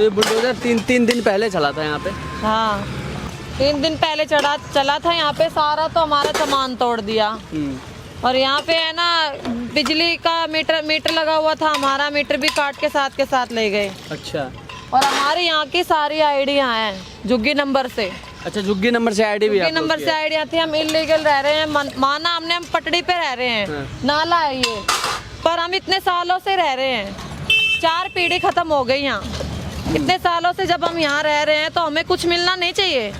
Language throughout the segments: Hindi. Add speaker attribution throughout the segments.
Speaker 1: तो ये बुलडोजर तीन दिन पहले चला था यहाँ पे।
Speaker 2: हाँ 3 दिन पहले चला था यहाँ पे, सारा तो हमारा सामान तोड़ दिया। और यहाँ पे है ना बिजली का मीटर लगा हुआ था, हमारा मीटर भी काट के साथ ले गए।
Speaker 1: अच्छा।
Speaker 2: और हमारे यहाँ की सारी आईडियाँ हैं झुग्गी नंबर से।
Speaker 1: अच्छा, झुग्गी नंबर से आईडी भी
Speaker 2: झुग्गी नंबर से आईडिया थी। हम इलीगल रह रहे हैं, माना हमने, हम पटड़ी पे रह रहे हैं, नाला है ये, पर हम इतने सालों से रह रहे हैं, 4 पीढ़ी खत्म हो गई यहाँ। इतने सालों से जब हम यहाँ रह रहे हैं तो हमें कुछ मिलना नहीं चाहिए।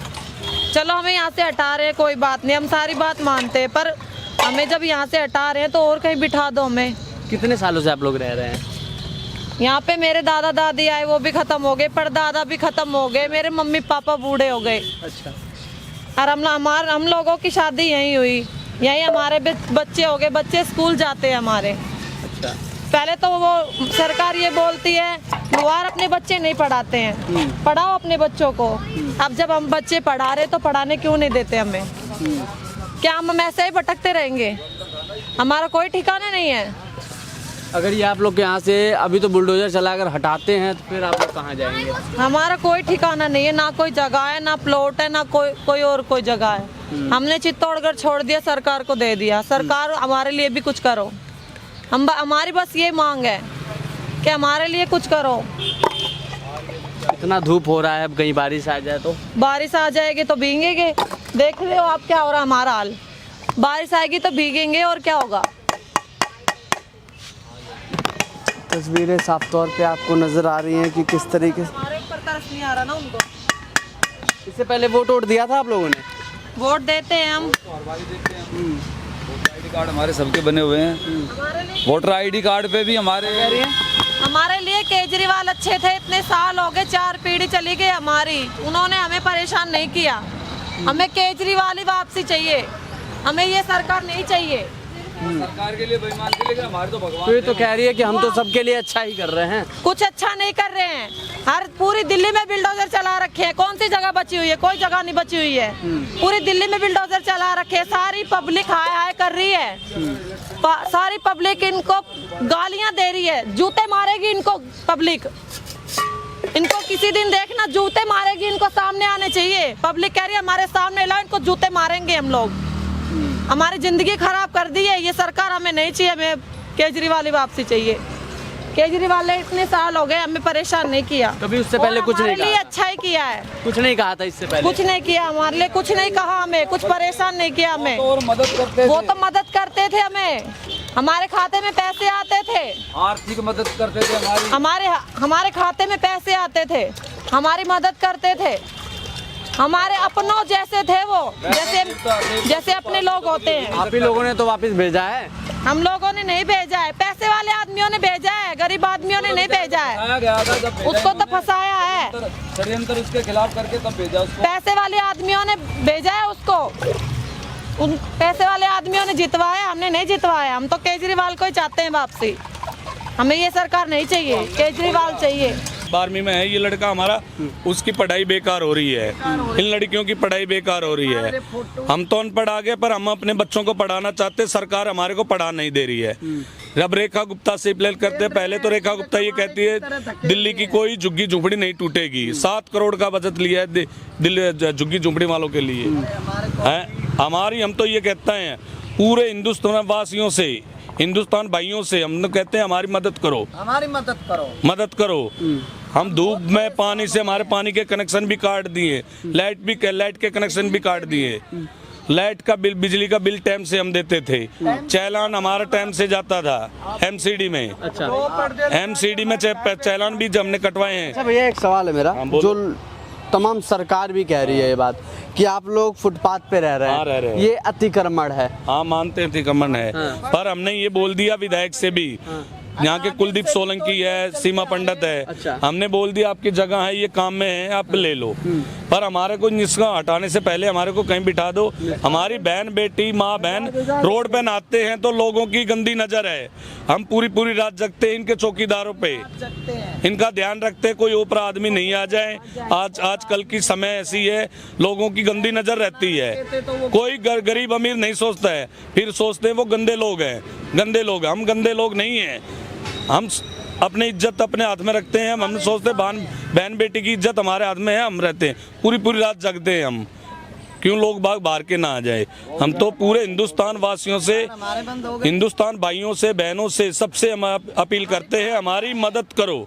Speaker 2: चलो हमें यहाँ से हटा रहे हैं, कोई बात नहीं, हम सारी बात मानते हैं, पर हमें जब यहाँ से हटा रहे हैं तो और कहीं बिठा दो हमें।
Speaker 1: कितने सालों से आप लोग रह रहे हैं
Speaker 2: यहाँ पे? मेरे दादा दादी आए, वो भी खत्म हो गए, परदादा भी खत्म हो गए, मेरे मम्मी पापा बूढ़े हो गए।
Speaker 1: अच्छा।
Speaker 2: और हम लोगों की शादी यहीं हुई, यहीं हमारे बच्चे हो गए, बच्चे स्कूल जाते हैं हमारे।
Speaker 1: अच्छा।
Speaker 2: पहले तो वो सरकार ये बोलती है युवार अपने बच्चे नहीं पढ़ाते हैं, पढ़ाओ अपने बच्चों को। अब जब हम बच्चे पढ़ा रहे तो पढ़ाने क्यों नहीं देते हमें? क्या हम ऐसे ही भटकते रहेंगे? हमारा कोई ठिकाना नहीं है।
Speaker 1: अगर ये आप लोग के यहाँ से अभी तो बुलडोजर चला अगर हटाते हैं तो फिर आप लोग कहाँ जाएंगे?
Speaker 2: हमारा कोई ठिकाना नहीं है, ना कोई जगह है, ना प्लॉट है, ना कोई और कोई जगह है। हमने चित्तौड़गढ़ छोड़ दिया, सरकार को दे दिया। सरकार हमारे लिए भी कुछ करो। हमारी बस ये मांग है कि हमारे लिए कुछ करो।
Speaker 1: इतना धूप हो रहा है, अब कहीं बारिश आ जाए तो?
Speaker 2: बारिश आ जाएगी तो भीगेंगे। देख रहे हो आप क्या हो रहा है हमारा हाल। बारिश आएगी तो भीगेंगे और क्या होगा।
Speaker 1: तस्वीरें साफ तौर पे आपको नजर आ रही हैं कि किस तरीके से
Speaker 2: हमारे ऊपर तरस नहीं आ रहा ना उनको।
Speaker 1: इससे पहले वोट दिया था आप लोगों ने?
Speaker 2: वोट देते हैं हम।
Speaker 3: आईडी कार्ड हमारे सबके बने हुए हैं। वोटर आईडी कार्ड पे भी
Speaker 2: हमारे लिए केजरीवाल अच्छे थे। इतने साल हो गए, 4 पीढ़ी चली गई हमारी, उन्होंने हमें परेशान नहीं किया। हमें केजरीवाल ही वापसी चाहिए, हमें ये सरकार नहीं चाहिए।
Speaker 3: सरकार के लिए बेईमान थी, लेकिन हमारे तो भगवान।
Speaker 1: तो ये तो कह रही है कि हम तो सबके लिए अच्छा ही कर रहे हैं।
Speaker 2: कुछ अच्छा नहीं कर रहे हैं। हर पूरी दिल्ली में बिल्डोजर चला रखे हैं। कौन सी जगह बची हुई है? कोई जगह नहीं बची हुई है। पूरी दिल्ली में बिल्डोजर चला रखे हैं। सारी पब्लिक हाय हाय कर रही है। सारी पब्लिक इनको गालियां दे रही है, जूते मारेगी इनको पब्लिक। इनको किसी दिन देखना, जूते मारेगी इनको, सामने आने चाहिए। पब्लिक कह रही है हमारे सामने लाओ, इनको जूते मारेंगे हम लोग। हमारी जिंदगी खराब कर दी है ये सरकार, हमें नहीं चाहिए। हमें केजरीवाल ही वापसी चाहिए। केजरीवाल ने इतने साल हो गए हमें परेशान नहीं किया
Speaker 1: कभी। उससे पहले कुछ नहीं
Speaker 2: कहा, अच्छा ही किया है।
Speaker 1: कुछ नहीं कहा था इससे पहले?
Speaker 2: कुछ नहीं किया हमारे लिए, कुछ नहीं कहा हमें, कुछ परेशान नहीं किया हमें।
Speaker 3: और मदद करते
Speaker 2: वो तो मदद करते थे हमें, हमारे खाते में पैसे आते थे,
Speaker 3: आर्थिक मदद करते थे।
Speaker 2: हमारे खाते में पैसे आते थे, हमारी मदद करते थे। हमारे अपनों जैसे थे वो, जैसे अपने लोग होते हैं।
Speaker 1: आप ही लोगों ने तो वापस भेजा है?
Speaker 2: हम लोगों ने नहीं भेजा है, पैसे वाले आदमियों ने भेजा है, गरीब आदमियों ने नहीं भेजा है। उसको तो फंसाया है,
Speaker 3: षड्यंत्र उसके खिलाफ करके तब भेजा उसको।
Speaker 2: पैसे वाले आदमियों ने भेजा है उसको। उन पैसे वाले आदमियों ने जितवाया, हमने नहीं जितवाया। हम तो केजरीवाल को ही चाहते हैं वापसी। हमें ये सरकार नहीं चाहिए, केजरीवाल चाहिए।
Speaker 4: 12वीं में है ये लड़का हमारा, उसकी पढ़ाई बेकार हो रही है। इन लड़कियों की पढ़ाई बेकार हो रही है। हम तो अनपढ़ आ गए, पर हम अपने बच्चों को पढ़ाना चाहते, सरकार हमारे को पढ़ा नहीं दे रही है। जब रेखा गुप्ता से प्लेल करते हैं, पहले तो रेखा गुप्ता ये कहती है दिल्ली की कोई झुग्गी झुंपड़ी नहीं टूटेगी। 7 करोड़ का बजट लिया है दिल्ली झुग्गी झुंपड़ी वालों के लिए है। हम तो ये कहते हैं पूरे हिंदुस्तान वासियों से, हिंदुस्तान भाइयों से हम कहते हैं हमारी मदद करो, मदद करो। हम धूप में पानी से हमारे पानी के कनेक्शन भी काट दिए, लाइट के कनेक्शन भी काट दिए। लाइट का बिल, बिजली का बिल टाइम से हम देते थे। चालान हमारा टाइम से जाता था एमसीडी में।
Speaker 1: अच्छा।
Speaker 4: एमसीडी में चालान भी हमने कटवाए हैं।
Speaker 1: अच्छा भैया, एक सवाल है मेरा, जो तमाम सरकार भी कह रही है ये बात कि आप लोग फुटपाथ पे रह रहे हैं,
Speaker 4: रह रहे हैं।
Speaker 1: ये अतिक्रमण है।
Speaker 4: हाँ, मानते हैं अतिक्रमण है। पर हमने ये बोल दिया विधायक से भी, यहाँ के कुलदीप सोलंकी है, सीमा पंडित है।
Speaker 1: अच्छा।
Speaker 4: हमने बोल दिया आपकी जगह है, ये काम में है, आप ले लो। पर हमारे को इसका हटाने से पहले हमारे को कहीं बिठा दो। हमारी बहन बेटी, माँ बहन रोड पे नहाते हैं तो लोगों की गंदी नजर है। हम पूरी रात जगते हैं इनके चौकीदारों पे, इनका ध्यान रखते हैं कोई ऊपर आदमी नहीं आ जाए। आजकल की समय ऐसी है, लोगों की गंदी नजर रहती है। कोई गरीब अमीर नहीं सोचता है, फिर सोचते हैं वो गंदे लोग हैं। गंदे लोग, हम गंदे लोग नहीं हैं। हम अपनी इज्जत अपने हाथ में रखते हैं। हम सोचते बहन बेटी की इज्जत हमारे हाथ में है, हम रहते हैं पूरी रात जगते हैं हम। क्यों लोग बाहर के ना आ जाए? हम तो पूरे हिंदुस्तान वासियों से, हिंदुस्तान भाइयों से, बहनों से, सबसे हम अपील करते हैं, हमारी मदद करो।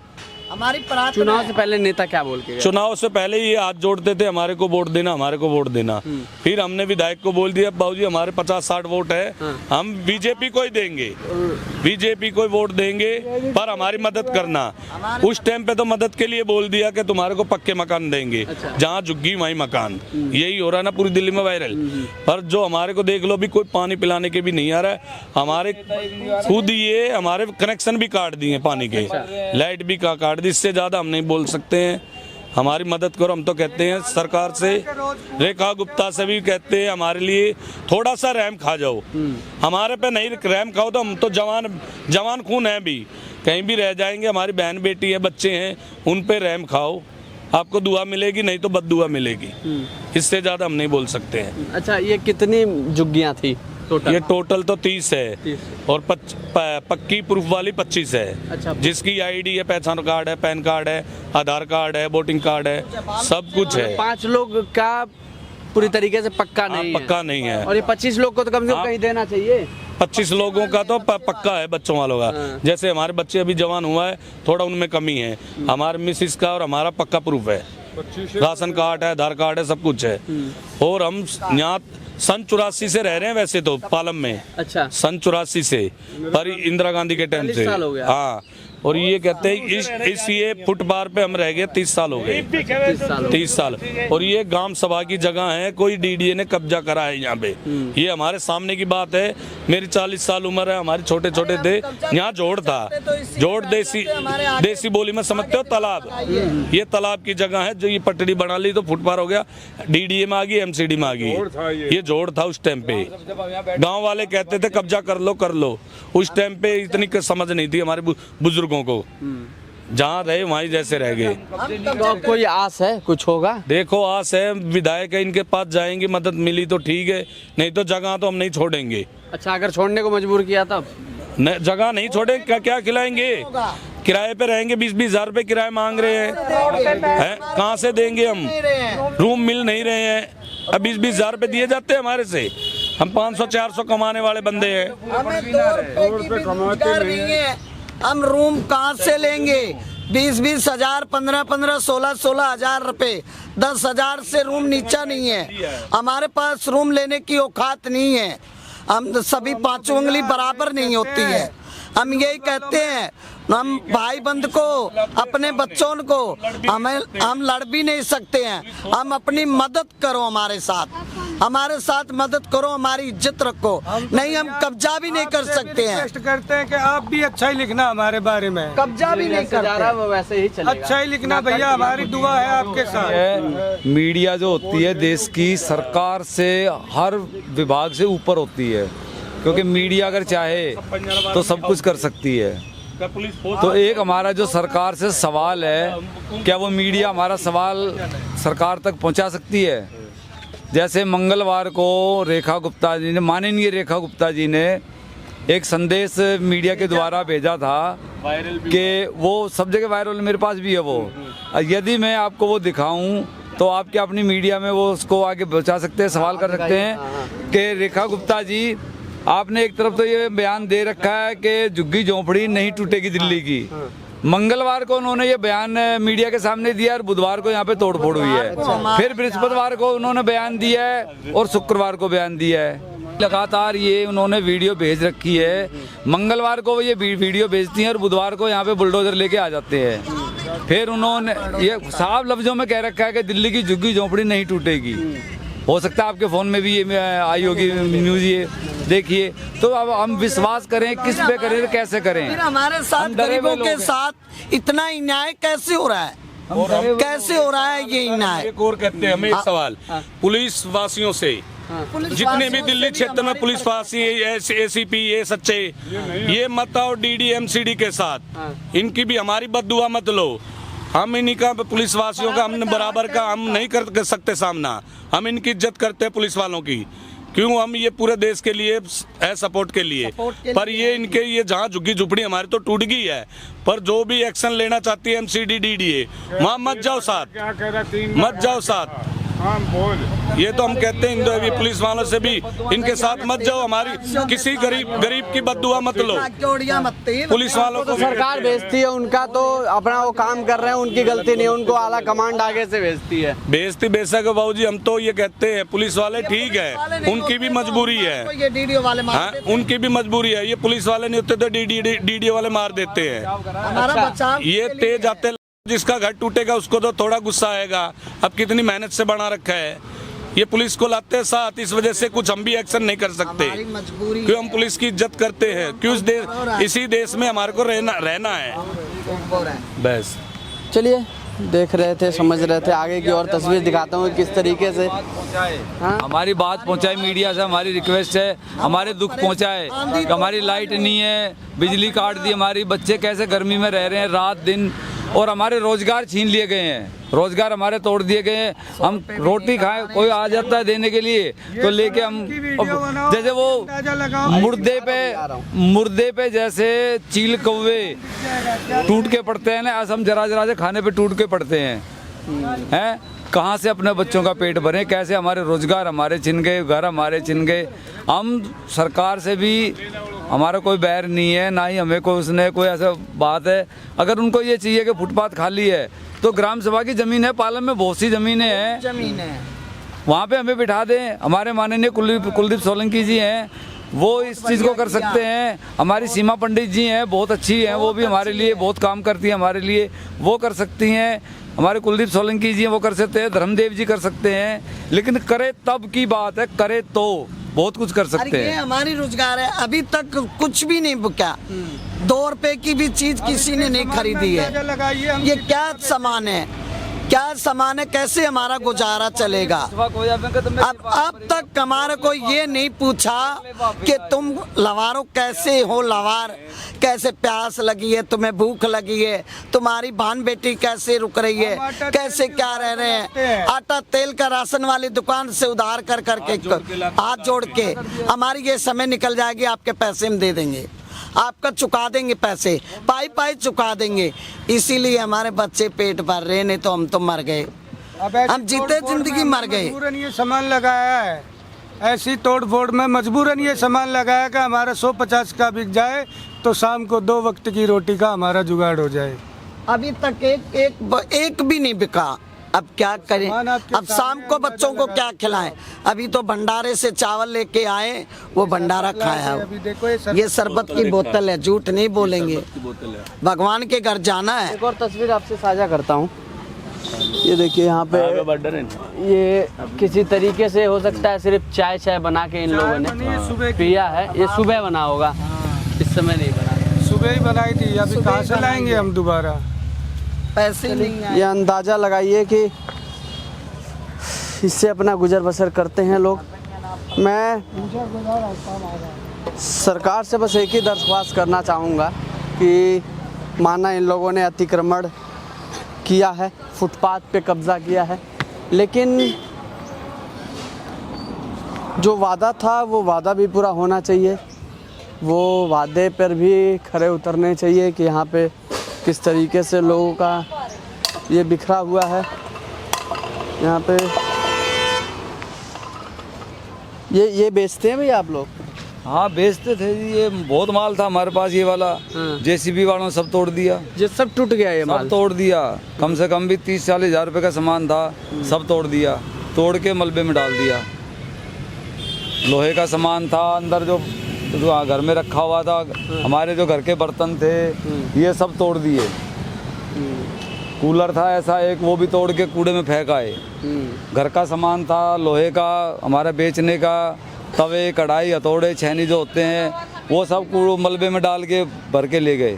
Speaker 1: हमारी चुनाव से पहले नेता क्या बोल के गए?
Speaker 4: चुनाव से पहले ये हाथ जोड़ते थे, हमारे को वोट देना, हमारे को वोट देना। फिर हमने विधायक को बोल दिया, बाबूजी हमारे 50-60 वोट है, हम बीजेपी को ही देंगे, बीजेपी को ही वोट देंगे, पर हमारी मदद करना। उस टाइम पे तो मदद के लिए बोल दिया कि तुम्हारे को पक्के मकान देंगे, जहाँ झुग्गी वहीं मकान। यही हो रहा है ना पूरी दिल्ली में वायरल। पर जो हमारे को देख लो, भी कोई पानी पिलाने के भी नहीं आ रहा है। हमारे खुद ये हमारे कनेक्शन भी काट दिए पानी के, लाइट भी काट, इससे ज्यादा हम नहीं बोल सकते हैं। हमारी मदद करो, हम तो कहते हैं सरकार से, रेखा गुप्ता से भी कहते हैं, हमारे लिए थोड़ा सा रहम खा जाओ। हमारे पे नहीं रहम खाओ तो हम तो जवान खून है, भी कहीं भी रह जाएंगे। हमारी बहन बेटी है, बच्चे हैं, उन पे रहम खाओ, आपको दुआ मिलेगी, नहीं तो बद्दुआ मिलेगी। इससे ज्यादा हम नहीं बोल सकते हैं।
Speaker 1: अच्छा, ये कितनी झुग्गियां थी टोटल?
Speaker 4: ये टोटल तो 30 है और पक्की प्रूफ वाली 25 है।
Speaker 1: अच्छा,
Speaker 4: जिसकी आईडी है, पहचान कार्ड है, पैन कार्ड है, आधार कार्ड है, वोटिंग कार्ड है, सब कुछ है।
Speaker 1: 5 लोग का पूरी तरीके से पक्का नहीं है।
Speaker 4: पक्का नहीं है।
Speaker 1: और ये 25 लोग को तो कम से कम कहीं देना चाहिए।
Speaker 4: 25 लोगों का तो पक्का है, बच्चों वालों का। जैसे हमारे बच्चे अभी जवान हुआ है, थोड़ा उनमें कमी है। हमारे मिसिस का और हमारा पक्का प्रूफ है, राशन कार्ड है, आधार कार्ड है, सब कुछ है। और हम यहाँ सन 84 से रह रहे हैं वैसे तो पालम में।
Speaker 1: अच्छा,
Speaker 4: सन 84 से, पर इंदिरा गांधी के टाइम से। हाँ, और ये कहते हैं इस ये फुटपाथ पे हम रह गए 30 साल हो गए, 30 साल। और ये ग्राम सभा की जगह है, कोई डीडीए ने कब्जा करा है यहाँ पे। ये हमारे सामने की बात है। मेरी 40 साल उम्र है, हमारे छोटे छोटे थे, यहाँ जोड़ था, जोड़ देसी बोली में समझते हो, तालाब। ये तालाब की जगह है, जो ये पटड़ी बना ली तो फुटपाथ हो गया, डीडीए में आ गई, एमसीडी में आ गई। ये जोड़ था उस टाइम पे। गाँव वाले कहते थे कब्जा कर लो। उस टाइम पे इतनी समझ नहीं थी हमारे बुजुर्गों को, जहाँ रहे वहीं जैसे रह गए।
Speaker 1: तो कोई आस है कुछ होगा?
Speaker 4: देखो, आस है, विधायक है, इनके पास जाएंगे, मदद मिली तो ठीक है, नहीं तो जगह तो हम नहीं छोड़ेंगे।
Speaker 1: अच्छा, अगर छोड़ने को मजबूर किया तब?
Speaker 4: जगह नहीं छोड़ेंगे, क्या खिलाएंगे? किराए पे रहेंगे, 20-20 हजार रुपए किराए मांग रहे हैं, कहाँ से देंगे हम? रूम मिल नहीं रहे हैं, अब 20-20 हजार रुपए दिए जाते हैं हमारे से। हम 500-400 कमाने वाले बंदे हैं।
Speaker 5: हम रूम कहाँ से लेंगे? 20-20 हजार, 15-15, 16-16 हजार रुपए, 10 हजार से रूम नीचा नहीं है। हमारे पास रूम लेने की औकात नहीं है। हम सभी 5 उंगली बराबर नहीं होती है। हम यही कहते हैं, हम भाई बंद को, अपने बच्चों को हम लड़ भी नहीं सकते हैं। हम अपनी मदद करो, हमारे साथ मदद करो, हमारी इज्जत रखो, नहीं हम कब्जा भी नहीं कर सकते हैं।
Speaker 6: करते हैं कि आप भी अच्छा ही लिखना हमारे बारे में,
Speaker 5: कब्जा भी नहीं कर रहा,
Speaker 1: वो वैसे ही चलेगा।
Speaker 6: अच्छा ही लिखना भैया, हमारी दुआ है आपके साथ।
Speaker 3: मीडिया जो होती है देश की, सरकार से हर विभाग से ऊपर होती है, क्योंकि मीडिया अगर चाहे तो सब कुछ कर सकती है। तो एक हमारा जो सरकार से सवाल है, क्या वो मीडिया हमारा सवाल सरकार तक पहुंचा सकती है? जैसे मंगलवार को रेखा गुप्ता जी ने, माननीय रेखा गुप्ता जी ने एक संदेश मीडिया के द्वारा भेजा था कि वो सब जगह वायरल, मेरे पास भी है वो। यदि मैं आपको वो दिखाऊं तो आप क्या अपनी मीडिया में वो उसको आगे पहुंचा सकते हैं, सवाल कर सकते हैं कि रेखा गुप्ता जी, आपने एक तरफ तो ये बयान दे रखा है कि झुग्गी झोंपड़ी नहीं टूटेगी दिल्ली की। मंगलवार को उन्होंने ये बयान मीडिया के सामने दिया और बुधवार को यहाँ पे तोड़फोड़ हुई है। फिर बृहस्पतिवार को उन्होंने बयान दिया है और शुक्रवार को बयान दिया है। लगातार ये उन्होंने वीडियो भेज रखी है। मंगलवार को ये वीडियो भेजती हैं और बुधवार को यहाँ पे बुलडोजर लेके आ जाते हैं। फिर उन्होंने ये साफ लफ्जों में कह रखा है कि दिल्ली की झुग्गी झोंपड़ी नहीं टूटेगी। हो सकता है आपके फ़ोन में भी ये आई होगी न्यूज़, ये देखिए। तो अब हम विश्वास करें, किस पे करें, कैसे करें?
Speaker 5: फिर हमारे साथ गरीबों के साथ इतना अन्याय कैसे हो रहा है? कैसे हो रहा है ये अन्याय?
Speaker 4: एक और कहते हैं हमें एक सवाल पुलिस वासियों से, जितने भी दिल्ली क्षेत्र में पुलिस वासी, एसीपी, ये सच्चे, ये मत आओ डीडी एमसीडी के साथ, इनकी भी हमारी बद्दुआ मत लो। हम इन्हीं का, पुलिस वासियों का हम बराबर का हम नहीं कर सकते सामना। हम इनकी इज्जत करते हैं पुलिस वालों की, क्यों हम ये पूरे देश के लिए है, सपोर्ट के लिए, पर ये इनके ये जहाँ झुग्गी झुपड़ी हमारी तो टूट गई है, पर जो भी एक्शन लेना चाहती है MCD DDA वहाँ मत जाओ साथ, मत जाओ साथ। ये तो हम कहते हैं इंदौरी पुलिस वालों से भी इनके साथ मत जाओ, हमारी किसी गरीब की बददुआ मत लो। पुलिस वालों
Speaker 1: तो
Speaker 4: को
Speaker 1: सरकार भेजती है, उनका तो अपना वो काम कर रहे हैं, उनकी गलती नहीं है, उनको आला कमांड आगे से भेजती है।
Speaker 4: बेइज्जती बेशक है बाबूजी, हम तो ये कहते हैं पुलिस वाले ठीक है, उनकी भी मजबूरी है,
Speaker 5: ये डीडीओ वाले
Speaker 4: हाँ उनकी भी मजबूरी है। ये पुलिस वाले नहीं होते तो DDA वाले मार देते हैं।
Speaker 5: हमारा बचाव
Speaker 4: ये तेज आते, जिसका घर टूटेगा उसको तो थोड़ा गुस्सा आएगा, अब कितनी मेहनत से बना रखा है। ये पुलिस को लाते हैं साथ, इस वजह से कुछ हम भी एक्शन नहीं कर सकते,
Speaker 5: मजबूरी
Speaker 4: क्यों हम पुलिस की इज्जत करते हैं, क्यों इसी देश में हमारे को रहना है बस।
Speaker 1: चलिए देख रहे थे, समझ रहे थे, आगे की और तस्वीर दिखाता हूँ किस तरीके से। हाँ?
Speaker 3: हमारी बात पहुंचाए मीडिया से, हमारी रिक्वेस्ट है, हमारे दुख पहुंचाए कि हमारी लाइट नहीं है, बिजली काट दी, हमारी बच्चे कैसे गर्मी में रह रहे हैं रात दिन, और हमारे रोजगार छीन लिए गए हैं, रोजगार हमारे तोड़ दिए गए हैं। हम रोटी खाएं, कोई आ जाता है देने के लिए तो लेके हम, जैसे वो मुर्दे पे जैसे चील कौवे टूट के पड़ते हैं ना, हम जरा से खाने पे टूट के पड़ते हैं। कहाँ से अपने बच्चों का पेट भरें, कैसे हमारे रोजगार हमारे छिन गए, घर हमारे छिन गए। हम सरकार से भी हमारा कोई बैर नहीं है, ना ही हमें कोई उसने कोई ऐसा बात है। अगर उनको ये चाहिए कि फुटपाथ खाली है तो ग्राम सभा की ज़मीन है, पालम में बहुत सी ज़मीनें हैं, वहाँ पे हमें बिठा दें। हमारे माननीय कुलदीप सोलंकी जी हैं, वो इस चीज़ को कर सकते हैं। हमारी सीमा पंडित जी हैं, बहुत अच्छी हैं, वो भी हमारे लिए बहुत काम करती हैं, हमारे लिए वो कर सकती हैं। हमारे कुलदीप सोलंकी जी हैं, वो कर सकते हैं, धर्मदेव जी कर सकते हैं। लेकिन करे तब की बात है, करे तो बहुत कुछ कर सकते हैं।
Speaker 5: ये हमारी रोजगार है, अभी तक कुछ भी नहीं बिका, 2 रुपए की भी चीज किसी ने नहीं खरीदी है। ये क्या सामान है, क्या सामान है, कैसे हमारा गुजारा चलेगा? अब तक हमारे को ये नहीं पूछा कि तुम लवारो कैसे हो, लवार कैसे प्यास लगी है, तुम्हें भूख लगी है, तुम्हारी बहन बेटी कैसे रुक रही है, कैसे क्या रह रहे हैं। आटा तेल का राशन वाली दुकान से उधार कर करके हाथ जोड़ के हमारी ये समय निकल जाएगी, आपके पैसे हम दे देंगे, आपका चुका देंगे, पैसे पाई चुका देंगे। इसीलिए हमारे बच्चे पेट भर रहे, नहीं तो हम तो मर गए, हम जीते जिंदगी मर गए।
Speaker 6: मजबूरन ये सामान लगाया है, ऐसी तोड़ फोड़ में मजबूरन ये सामान लगाया कि हमारा 150 का बिक जाए तो शाम को 2 वक्त की रोटी का हमारा जुगाड़ हो जाए।
Speaker 5: अभी तक एक भी नहीं बिका। अब क्या करें, अब शाम को बच्चों को क्या खिलाएं? अभी तो भंडारे से चावल लेके आए, वो भंडारा खाया। ये शरबत की बोतल है, झूठ नहीं बोलेंगे, भगवान के घर जाना है।
Speaker 1: एक और तस्वीर आपसे साझा करता हूँ, ये देखिए यहाँ पे, ये किसी तरीके से हो सकता है सिर्फ चाय बना के इन लोगों ने पिया है। ये सुबह बना होगा, इस समय नहीं बना,
Speaker 6: सुबह ही बनाई थी, अभी कहाँ से लाएंगे हम दोबारा?
Speaker 5: पैसे नहीं आए।
Speaker 1: ये अंदाज़ा लगाइए कि इससे अपना गुजर बसर करते हैं लोग। मैं सरकार से बस एक ही दरख्वास्त करना चाहूँगा कि माना इन लोगों ने अतिक्रमण किया है, फुटपाथ पे कब्ज़ा किया है, लेकिन जो वादा था वो वादा भी पूरा होना चाहिए। वो वादे पर भी खरे उतरने चाहिए कि यहाँ पे किस तरीके से लोगों का ये बिखरा हुआ है। यहाँ पे ये बेचते हैं भैया आप लोग?
Speaker 3: हाँ बेचते थे जी, ये बहुत माल था हमारे पास, ये वाला JCB वालों ने सब तोड़ दिया,
Speaker 1: ये सब टूट गया, ये माल
Speaker 3: सब तोड़ दिया। कम से कम भी 30-40 हज़ार रुपये का सामान था, सब तोड़ दिया, तोड़ के मलबे में डाल दिया। लोहे का सामान था अंदर, जो घर में रखा हुआ था, हमारे जो घर के बर्तन थे, ये सब तोड़ दिए। कूलर था ऐसा एक, वो भी तोड़ के कूड़े में फेंक आए। घर का सामान था लोहे का, हमारा बेचने का, तवे कढ़ाई हथौड़े छेनी जो होते हैं, वो सब मलबे में डाल के भर के ले गए।